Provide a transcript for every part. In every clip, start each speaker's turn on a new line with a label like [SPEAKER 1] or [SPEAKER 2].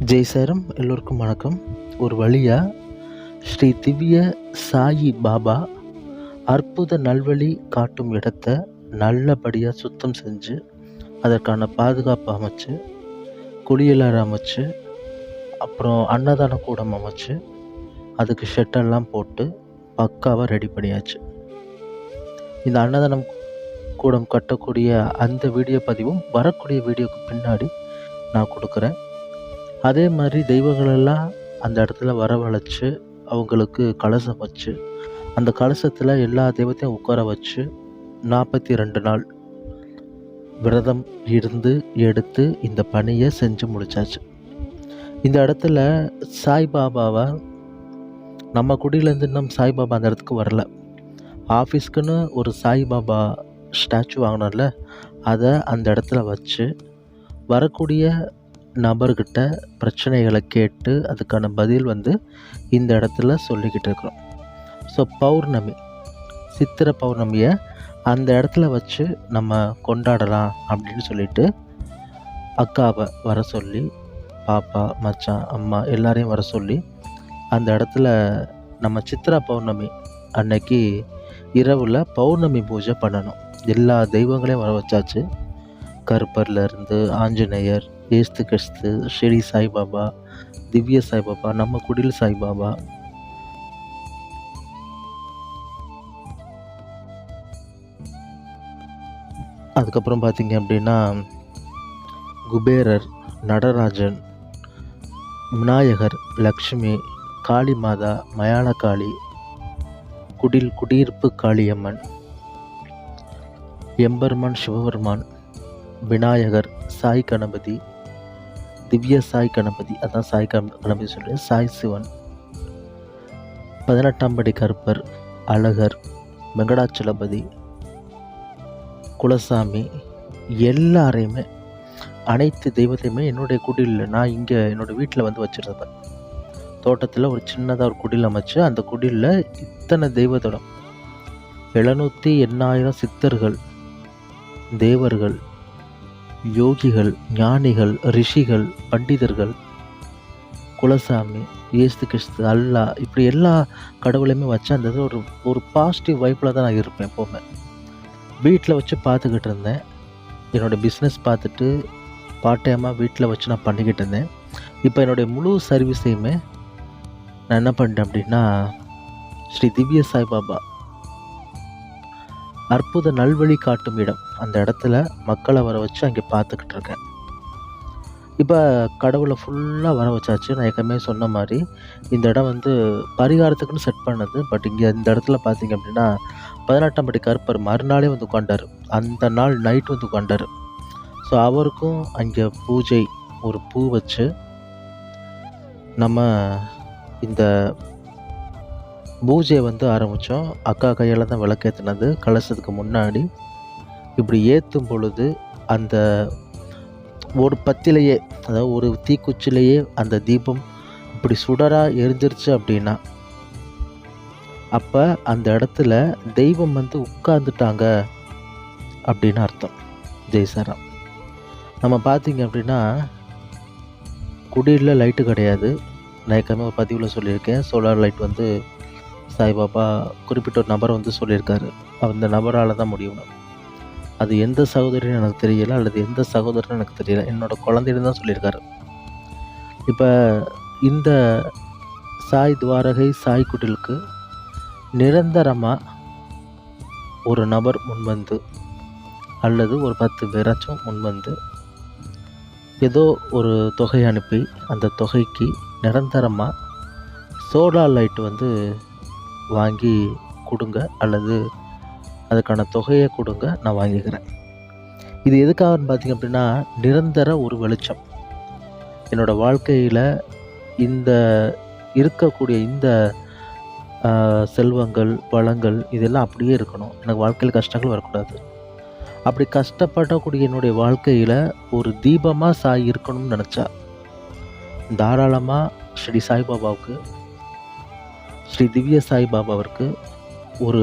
[SPEAKER 1] ஜெய் சாரம் எல்லோருக்கும் வணக்கம். ஒரு வழியாக ஸ்ரீ திவ்ய சாயி பாபா அற்புத நல்வழி காட்டும் இடத்த நல்லபடியாக சுத்தம் செஞ்சு அதற்கான பாதுகாப்பு அமைச்சு, குளியலறை அமைச்சு, அப்புறம் அன்னதான கூடம் அமைச்சு, அதுக்கு ஷெட்டெல்லாம் போட்டு பக்காவாக ரெடி பண்ணியாச்சு. இந்த அன்னதானம் கூடம் கட்டக்கூடிய அந்த வீடியோ பதிவும் வரக்கூடிய வீடியோக்கு பின்னாடி நான் கொடுக்குறேன். அதே மாதிரி தெய்வங்களெல்லாம் அந்த இடத்துல வரவழைச்சு அவங்களுக்கு கலசம் வச்சு, அந்த கலசத்தில் எல்லா தெய்வத்தையும் உட்கார வச்சு 42 நாள் விரதம் இருந்து எடுத்து இந்த பணியை செஞ்சு முடிச்சாச்சு. இந்த இடத்துல சாய்பாபாவை நம்ம குடியிலேருந்து இன்னும் சாய்பாபா அந்த இடத்துக்கு வரல. ஆஃபீஸ்க்குன்னு ஒரு சாய்பாபா ஸ்டாச்சு வாங்கினோம்ல, அதை அந்த இடத்துல வச்சு வரக்கூடிய நபர்கிட்ட பிரச்சனைகளை கேட்டு அதுக்கான பதில் இந்த இடத்துல சொல்லிக்கிட்டு இருக்கிறோம். ஸோ பௌர்ணமி, சித்திரை பௌர்ணமியை அந்த இடத்துல வச்சு நம்ம கொண்டாடலாம் அப்படின்னு சொல்லிட்டு அக்காவை வர சொல்லி, பாப்பா, மச்சான், அம்மா எல்லாரையும் வர சொல்லி அந்த இடத்துல நம்ம சித்திரா பௌர்ணமி அன்னைக்கு இரவில் பௌர்ணமி பூஜை பண்ணணும். எல்லா தெய்வங்களையும் வர வச்சாச்சு. கருப்பர்லேருந்து ஆஞ்சநேயர், ஏஸ்து கிறிஸ்து, ஷிரடி சாய்பாபா, திவ்ய சாய்பாபா, நம்ம குடில் சாய்பாபா, அதுக்கப்புறம் பார்த்திங்க அப்படின்னா குபேரர், நடராஜன், விநாயகர், லக்ஷ்மி, காளி மாதா, மயான காளி, குடியிருப்பு காளியம்மன், எம்பெருமான் சிவபெருமான், விநாயகர், சாய் கணபதி, திவ்ய சாய் கணபதி, அதான் சாய் கணபதி சொல்லி சாய் சிவன், 18ஆம் படி கருப்பர், அழகர், வெங்கடாச்சலபதி, குலசாமி, எல்லாரையுமே அனைத்து தெய்வத்தையுமே என்னுடைய குடியில் நான் இங்கே என்னோடய வீட்டில் வச்சுருந்தேன். தோட்டத்தில் ஒரு சின்னதாக ஒரு குடில் அமைச்சு அந்த குடிலில் இத்தனை தெய்வத்தோட 780,000 சித்தர்கள், தேவர்கள், யோகிகள், ஞானிகள், ரிஷிகள், பண்டிதர்கள், குலசாமி, ஏசு கிறிஸ்து, அல்லா, இப்படி எல்லா கடவுளையுமே வச்சு அந்த இது ஒரு பாசிட்டிவ் வைப்பில் தான் நான் இருப்பேன் எப்போவுமே. வீட்டில் வச்சு பார்த்துக்கிட்டு இருந்தேன். என்னோடய பிஸ்னஸ் பார்த்துட்டு பார்ட் டைமாக வீட்டில் வச்சு நான் பண்ணிக்கிட்டு இருந்தேன். இப்போ என்னுடைய முழு சர்வீஸையுமே நான் என்ன பண்ணிட்டேன் அப்படின்னா, ஸ்ரீ திவ்ய சாய்பாபா அற்புத நல்வழி காட்டும் இடம், அந்த இடத்துல மக்களை வர வச்சு அங்கே பார்த்துக்கிட்டு இருக்கேன். இப்போ கடவுளை ஃபுல்லாக வர வச்சாச்சு. நான் ஏற்கனவே சொன்ன மாதிரி இந்த இடம் பரிகாரத்துக்குன்னு செட் பண்ணது. பட் இங்கே இந்த இடத்துல பார்த்திங்க அப்படின்னா 18ஆம் படி கருப்பர் மறுநாளே உட்காண்டார். அந்த நாள் நைட் உட்காண்டார். ஸோ அவருக்கும் அங்கே பூஜை, ஒரு பூ வச்சு நம்ம இந்த பூஜையை ஆரம்பித்தோம். அக்கா கையால் தான் விளக்கேற்றினது. கலசத்துக்கு முன்னாடி இப்படி ஏற்றும் பொழுது அந்த ஒரு பத்திலேயே, அதாவது ஒரு தீக்குச்சிலேயே அந்த தீபம் இப்படி சுடராக எரிஞ்சிருச்சு அப்படின்னா அப்போ அந்த இடத்துல தெய்வம் உட்கார்ந்துட்டாங்க அப்படின்னு அர்த்தம். ஜெய்சாராம். நம்ம பார்த்திங்க அப்படின்னா குடியில் லைட்டு கிடையாது. நான் ஏற்கனவே ஒரு பதிவில் சொல்லியிருக்கேன். சோலார் லைட் சாய்பாபா குறிப்பிட்ட ஒரு நபரை சொல்லியிருக்காரு. அந்த நபரால் தான் முடியும். அது எந்த சகோதரின்னு எனக்கு தெரியலை, அல்லது எந்த சகோதரன்னு எனக்கு தெரியலை. என்னோடய குழந்தைன்னு தான் சொல்லியிருக்காரு. இப்போ இந்த சாய் துவாரகை சாய் குடிலுக்கு நிரந்தரமாக ஒரு நபர் முன்வந்து, அல்லது ஒரு 10 பேராச்சும் முன்வந்து ஏதோ ஒரு தொகையை அனுப்பி அந்த தொகைக்கு நிரந்தரமாக சோலார் லைட் வாங்கி கொடுங்க, அல்லது அதுக்கான தொகையை கொடுங்க, நான் வாங்கிக்கிறேன். இது எதுக்காகன்னு பார்த்திங்க அப்படின்னா, நிரந்தர ஒரு வெளிச்சம் என்னோடய வாழ்க்கையில் இந்த இருக்கக்கூடிய இந்த செல்வங்கள், வளங்கள் இதெல்லாம் அப்படியே இருக்கணும். எனக்கு வாழ்க்கையில் கஷ்டங்கள் வரக்கூடாது. அப்படி கஷ்டப்படக்கூடிய என்னுடைய வாழ்க்கையில் ஒரு தீபமாக சாய் இருக்கணும்னு நினச்சா தாராளமாக ஸ்ரீ சாய்பாபாவுக்கு, ஸ்ரீ திவ்ய சாய்பாபாவிற்கு ஒரு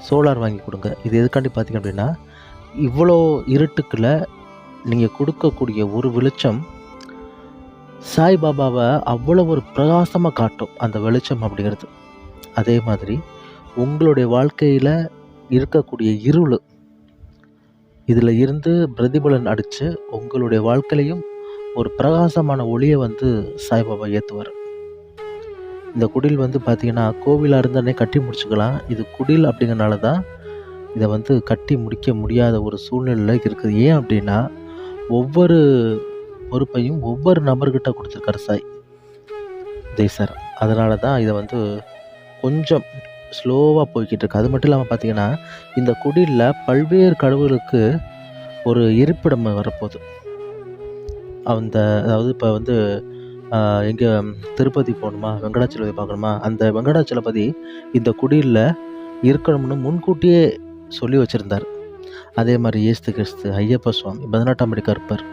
[SPEAKER 1] சோலார் வாங்கி கொடுங்க. இது எதுக்காண்டி பார்த்திங்க அப்படின்னா, இவ்வளோ இருட்டுக்குள்ளே நீங்கள் கொடுக்கக்கூடிய ஒரு வெளிச்சம் சாய்பாபாவை அவ்வளோ ஒரு பிரகாசமாக காட்டும் அந்த வெளிச்சம் அப்படிங்கிறது. அதே மாதிரி உங்களுடைய வாழ்க்கையில் இருக்கக்கூடிய இருள், இதில் இருந்து பிரதிபலன் அடித்து உங்களுடைய வாழ்க்கையிலையும் ஒரு பிரகாசமான ஒளியை வந்து சாய்பாபா ஏற்றுவார். இந்த குடில் வந்து பார்த்திங்கன்னா, கோவிலாக இருந்தானே கட்டி முடிச்சுக்கலாம். இது குடில் அப்படிங்கிறனால தான் இதை வந்து கட்டி முடிக்க முடியாத ஒரு சூழ்நிலையில் இருக்குது. ஏன் அப்படின்னா, ஒவ்வொரு பொறுப்பையும் ஒவ்வொரு நபர்கிட்ட கொடுத்துருக்காரு சாய் தேசர். அதனால தான் இதை வந்து கொஞ்சம் ஸ்லோவாக போய்கிட்டு இருக்கு. அது மட்டும் இல்லாமல் பார்த்தீங்கன்னா, இந்த குடிலில் பல்வேறு கடவுளுக்கு ஒரு இருப்பிடம் வரப்போகுது. அதாவது இப்போ வந்து எங்கே திருப்பதி போகணுமா, வெங்கடாச்சலபதி பார்க்கணுமா, அந்த வெங்கடாச்சலபதி இந்த குடிலில் இருக்கணும்னு முன்கூட்டியே சொல்லி வச்சுருந்தார். அதே மாதிரி இயேசு கிறிஸ்து, ஐயப்ப சுவாமி, 18ஆம் படி கருப்பர்,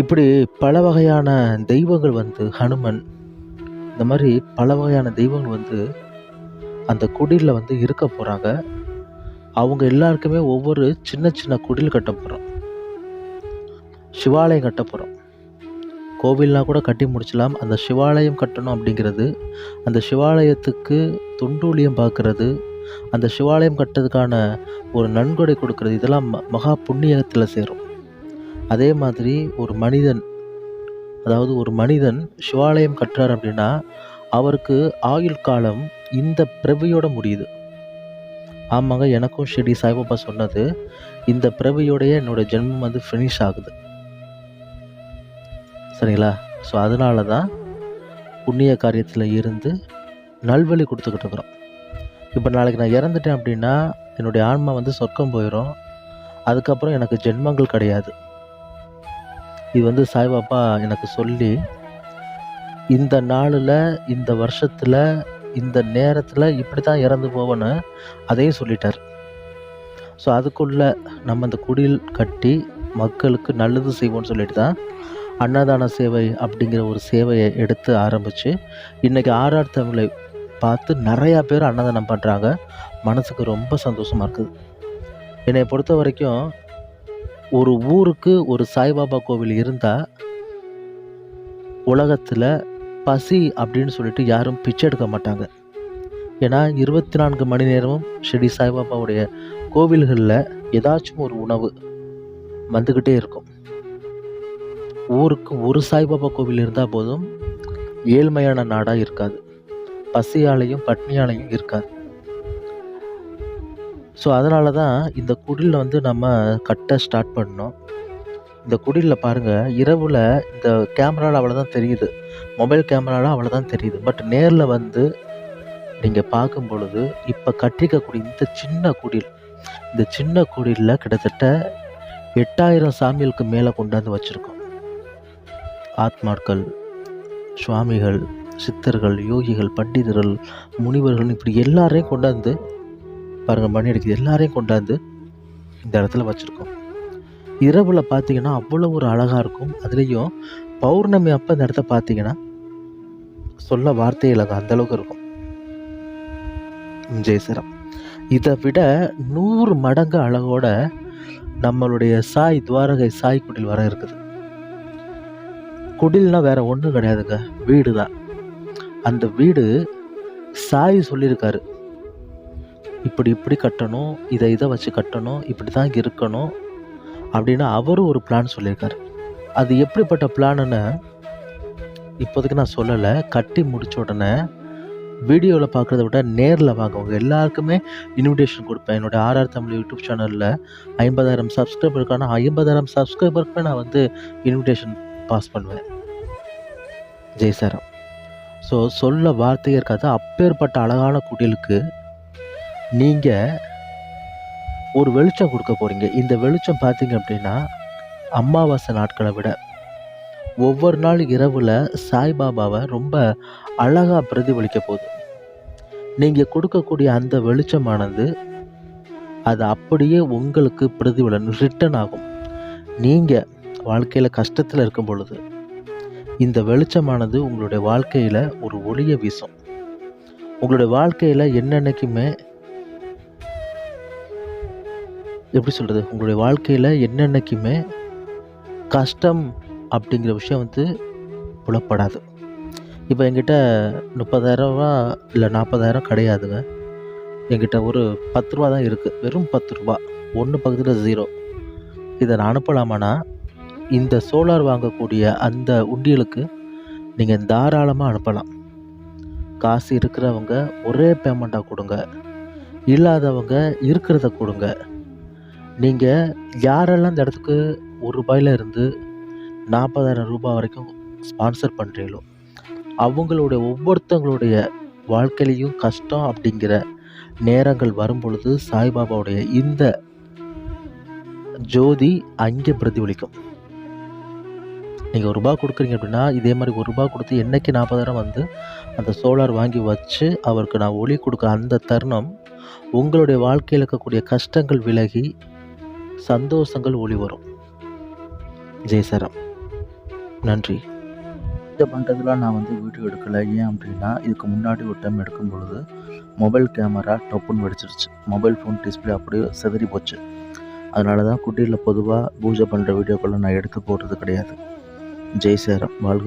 [SPEAKER 1] இப்படி பல வகையான தெய்வங்கள் வந்து ஹனுமன், இந்த மாதிரி பல வகையான தெய்வங்கள் வந்து அந்த குடிலில் வந்து இருக்க போகிறாங்க. அவங்க எல்லாருக்குமே ஒவ்வொரு சின்ன சின்ன குடில் கட்ட போகிறோம், சிவாலயம் கட்ட போகிறோம். கோவில்னா கூட கட்டி முடிச்சலாம். அந்த சிவாலயம் கட்டணும் அப்படிங்கிறது, அந்த சிவாலயத்துக்கு தொண்டூழியம் பார்க்கறது, அந்த சிவாலயம் கட்டுறதுக்கான ஒரு நன்கொடை கொடுக்கறது, இதெல்லாம் மகா புண்ணியத்தில் சேரும். அதே மாதிரி ஒரு மனிதன் சிவாலயம் கட்டுறார் அப்படின்னா அவருக்கு ஆயுள் காலம் இந்த பிறவியோட முடியுது. ஆமாங்க, எனக்கும் ஷிரடி சாய்பாபா சொன்னது, இந்த பிறவியோடைய என்னோட ஜென்மம் வந்து ஃபினிஷ் ஆகுது. சரிங்களா? ஸோ அதனால தான் புண்ணிய காரியத்தில் இருந்து நல்வழி கொடுத்துக்கிட்டு இருக்கிறோம். இப்போ நாளைக்கு நான் இறந்துட்டேன் அப்படின்னா என்னுடைய ஆன்மா வந்து சொர்க்கம் போயிடும். அதுக்கப்புறம் எனக்கு ஜென்மங்கள் கிடையாது. இது வந்து சாய்பாபா எனக்கு சொல்லி, இந்த நாளில், இந்த வருஷத்தில், இந்த நேரத்தில் இப்படி தான் இறந்து போவேன்னு அதையும் சொல்லிட்டார். ஸோ அதுக்குள்ளே நம்ம இந்த குடில் கட்டி மக்களுக்கு நல்லது செய்வோம்னு சொல்லிட்டு தான் அன்னதான சேவை அப்படிங்கிற ஒரு சேவையை எடுத்து ஆரம்பித்து இன்றைக்கி ஆர்ஆர் தமிழை பார்த்து நிறையா பேர் அன்னதானம் பண்ணுறாங்க. மனசுக்கு ரொம்ப சந்தோஷமாக இருக்குது. என்னை பொறுத்த வரைக்கும் ஒரு ஊருக்கு ஒரு சாய்பாபா கோவில் இருந்தால் உலகத்தில் பசி அப்படின்னு சொல்லிட்டு யாரும் பிச்சை எடுக்க மாட்டாங்க. ஏன்னா 24 மணி நேரமும் ஷிரடி சாய்பாபாவுடைய கோவில்களில் ஏதாச்சும் ஒரு உணவு வந்துக்கிட்டே இருக்கும். ஊருக்கு ஒரு சாய்பாபா கோவில் இருந்தால் போதும், ஏழ்மையான நாடாக இருக்காது, பசியாலையும் பட்னியாலையும் இருக்காது. ஸோ அதனால தான் இந்த குடிலில் வந்து நம்ம கட்ட ஸ்டார்ட் பண்ணோம். இந்த குடிலில் பாருங்கள், இரவில் இந்த கேமராவில் அவ்வளோதான் தெரியுது, மொபைல் கேமராவில் அவ்வளோதான் தெரியுது. பட் நேரில் வந்து நீங்கள் பார்க்கும் பொழுது இப்போ கட்டிக்கக்கூடிய இந்த சின்ன குடிலில் கிட்டத்தட்ட 8000 சாமிகளுக்கு மேலே கொண்டாந்து வச்சுருக்கோம். ஆத்மாக்கள், சுவாமிகள், சித்தர்கள், யோகிகள், பண்டிதர்கள், முனிவர்கள், இப்படி எல்லாரையும் கொண்டாந்து பாருங்கள், மணி அடிக்குது, எல்லாரையும் கொண்டாந்து இந்த இடத்துல வச்சுருக்கோம். இரவில் பார்த்தீங்கன்னா அவ்வளோ ஒரு அழகாக இருக்கும். அதுலேயும் பௌர்ணமி அப்போ இந்த இடத்த பார்த்தீங்கன்னா சொல்ல வார்த்தையே இல்லைங்க, அந்தளவுக்கு இருக்கும். ஜெயசரம். இதை விட 100 மடங்கு அழகோட நம்மளுடைய சாய் துவாரகை சாய் குடில் வர இருக்குது. குடில்னா வேற ஒன்றும் கிடையாதுங்க, வீடு தான். அந்த வீடு சாய் சொல்லியிருக்காரு, இப்படி கட்டணும், இதை வச்சு கட்டணும், இப்படி தான் இருக்கணும் அப்படின்னு அவரும் ஒரு பிளான் சொல்லியிருக்காரு. அது எப்படிப்பட்ட பிளான்னு இப்போதைக்கு நான் சொல்லலை. கட்டி முடித்த உடனே வீடியோவில் பார்க்குறத விட நேரில் வாங்க. அவங்க எல்லாருக்குமே இன்விடேஷன் கொடுப்பேன். என்னோடய ஆர்ஆர் தமிழ் யூடியூப் சேனலில் 50,000 சப்ஸ்கிரைபருக்கான 50,000 சப்ஸ்கிரைபருக்குமே நான் வந்து இன்விடேஷன் பாஸ் பண்ணுவேன். ஜெய்சாரம். ஸோ சொல்ல வார்த்தையே இருக்காது. அப்பேற்பட்ட அழகான குடிலுக்கு நீங்கள் ஒரு வெளிச்சம் கொடுக்க போகிறீங்க. இந்த வெளிச்சம் பார்த்தீங்க அப்படின்னா அமாவாசை நாட்களை விட ஒவ்வொரு நாள் இரவில் சாய்பாபாவை ரொம்ப அழகாக பிரதிபலிக்க போகுது. நீங்கள் கொடுக்கக்கூடிய அந்த வெளிச்சமானது அது அப்படியே உங்களுக்கு பிரதிபலன் ரிட்டன் ஆகும். நீங்கள் வாழ்க்கையில் கஷ்டத்தில் இருக்கும் பொழுது இந்த வெளிச்சமானது உங்களுடைய வாழ்க்கையில் ஒரு ஒளியை வீசும். உங்களுடைய வாழ்க்கையில் என்னென்னைக்குமே எப்படி சொல்கிறது, உங்களுடைய வாழ்க்கையில் என்னென்னைக்குமே கஷ்டம் அப்படிங்கிற விஷயம் வந்து புலப்படாது. இப்போ என்கிட்ட ரூ. 30,000 இல்ல 40,000 கிடையாதுங்க. என்கிட்ட ஒரு ரூ. 10 தான் இருக்குது. வெறும் ரூ. 10. 1 பக்கத்தில் 0. இதை நான் அனுப்பலாமான்னா, இந்த சோலார் வாங்கக்கூடிய அந்த உண்டியலுக்கு நீங்கள் தாராளமாக அனுப்பலாம். காசு இருக்கிறவங்க ஒரே பேமெண்ட்டாக கொடுங்க. இல்லாதவங்க இருக்கிறத கொடுங்க. நீங்கள் யாரெல்லாம் இந்த இடத்துக்கு ரூ. 1 இருந்து ரூ. 40,000 வரைக்கும் ஸ்பான்சர் பண்ணுறீங்களோ, அவங்களுடைய ஒவ்வொருத்தவங்களுடைய வாழ்க்கையிலையும் கஷ்டம் அப்படிங்கிற நேரங்கள் வரும்பொழுது சாய்பாபாவுடைய இந்த ஜோதி அங்கே பிரதிபலிக்கும். நீங்கள் ரூ. 1 கொடுக்குறீங்க அப்படின்னா, இதே மாதிரி ரூ. 1 கொடுத்து என்னைக்கு 40,000 வந்து அந்த சோலார் வாங்கி வச்சு அவருக்கு நான் ஒளி கொடுக்குற அந்த தருணம், உங்களுடைய வாழ்க்கையில் இருக்கக்கூடிய கஷ்டங்கள் விலகி சந்தோஷங்கள் ஒளி வரும். ஜெய் சாய்ராம். நன்றி.
[SPEAKER 2] பூஜை பண்ணுறதுலாம் நான் வந்து வீடியோ எடுக்கலை. ஏன் அப்படின்னா, இதுக்கு முன்னாடி ஒரு டைம் எடுக்கும் பொழுது மொபைல் கேமரா டப்புன்னு வெடிச்சிருச்சு. மொபைல் ஃபோன் டிஸ்பிளே அப்படியே சிதறி போச்சு. அதனால தான் குட்டியில் பொதுவாக பூஜை பண்ணுற வீடியோக்கெல்லாம் நான் எடுத்து போடுறது கிடையாது. ஜெய் சாய்ராம். வாழ்க